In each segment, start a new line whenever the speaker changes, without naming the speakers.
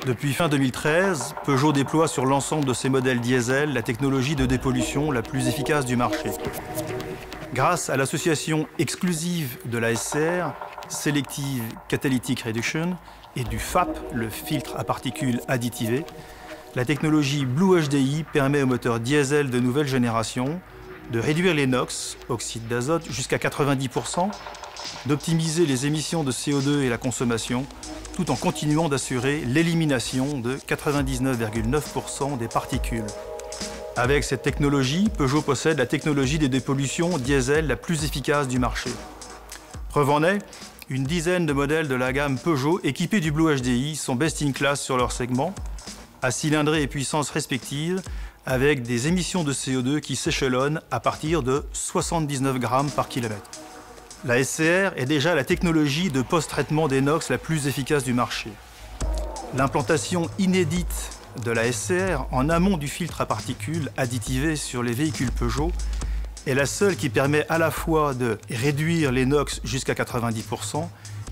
Depuis fin 2013, Peugeot déploie sur l'ensemble de ses modèles diesel la technologie de dépollution la plus efficace du marché. Grâce à l'association exclusive de la SCR, Selective Catalytic Reduction, et du FAP, le filtre à particules additivé, la technologie Blue HDI permet aux moteurs diesel de nouvelle génération de réduire les NOx, oxyde d'azote, jusqu'à 90%, d'optimiser les émissions de CO2 et la consommation, tout en continuant d'assurer l'élimination de 99,9% des particules. Avec cette technologie, Peugeot possède la technologie des dépollutions diesel la plus efficace du marché. Preuve en est, une dizaine de modèles de la gamme Peugeot équipés du Blue HDI sont best-in-class sur leur segment, à cylindrée et puissance respective, avec des émissions de CO2 qui s'échelonnent à partir de 79 grammes par kilomètre. La SCR est déjà la technologie de post-traitement des NOx la plus efficace du marché. L'implantation inédite de la SCR en amont du filtre à particules additivé sur les véhicules Peugeot est la seule qui permet à la fois de réduire les NOx jusqu'à 90%,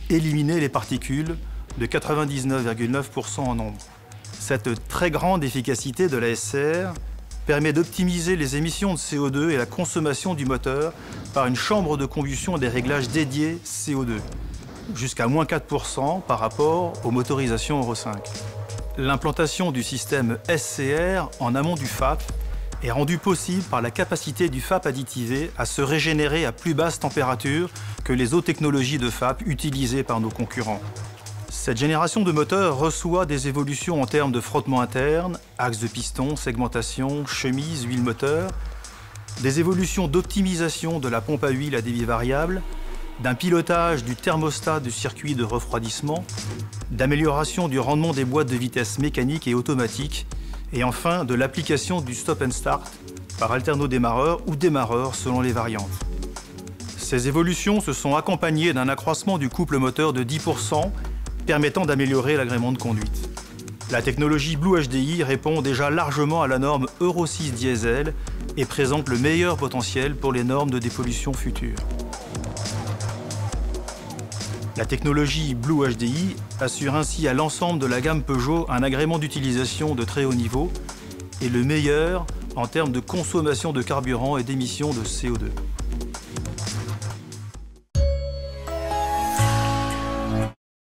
éliminer les particules de 99,9% en nombre. Cette très grande efficacité de la SCR permet d'optimiser les émissions de CO2 et la consommation du moteur par une chambre de combustion et des réglages dédiés CO2, jusqu'à moins 4% par rapport aux motorisations Euro 5. L'implantation du système SCR en amont du FAP est rendue possible par la capacité du FAP additivé à se régénérer à plus basse température que les autres technologies de FAP utilisées par nos concurrents. Cette génération de moteurs reçoit des évolutions en termes de frottement interne, axe de piston, segmentation, chemise, huile moteur, des évolutions d'optimisation de la pompe à huile à débit variable, d'un pilotage du thermostat du circuit de refroidissement, d'amélioration du rendement des boîtes de vitesse mécaniques et automatiques, et enfin de l'application du stop and start par alternodémarreur ou démarreur selon les variantes. Ces évolutions se sont accompagnées d'un accroissement du couple moteur de 10%, permettant d'améliorer l'agrément de conduite. La technologie Blue HDI répond déjà largement à la norme Euro 6 diesel et présente le meilleur potentiel pour les normes de dépollution futures. La technologie Blue HDI assure ainsi à l'ensemble de la gamme Peugeot un agrément d'utilisation de très haut niveau et le meilleur en termes de consommation de carburant et d'émissions de CO2.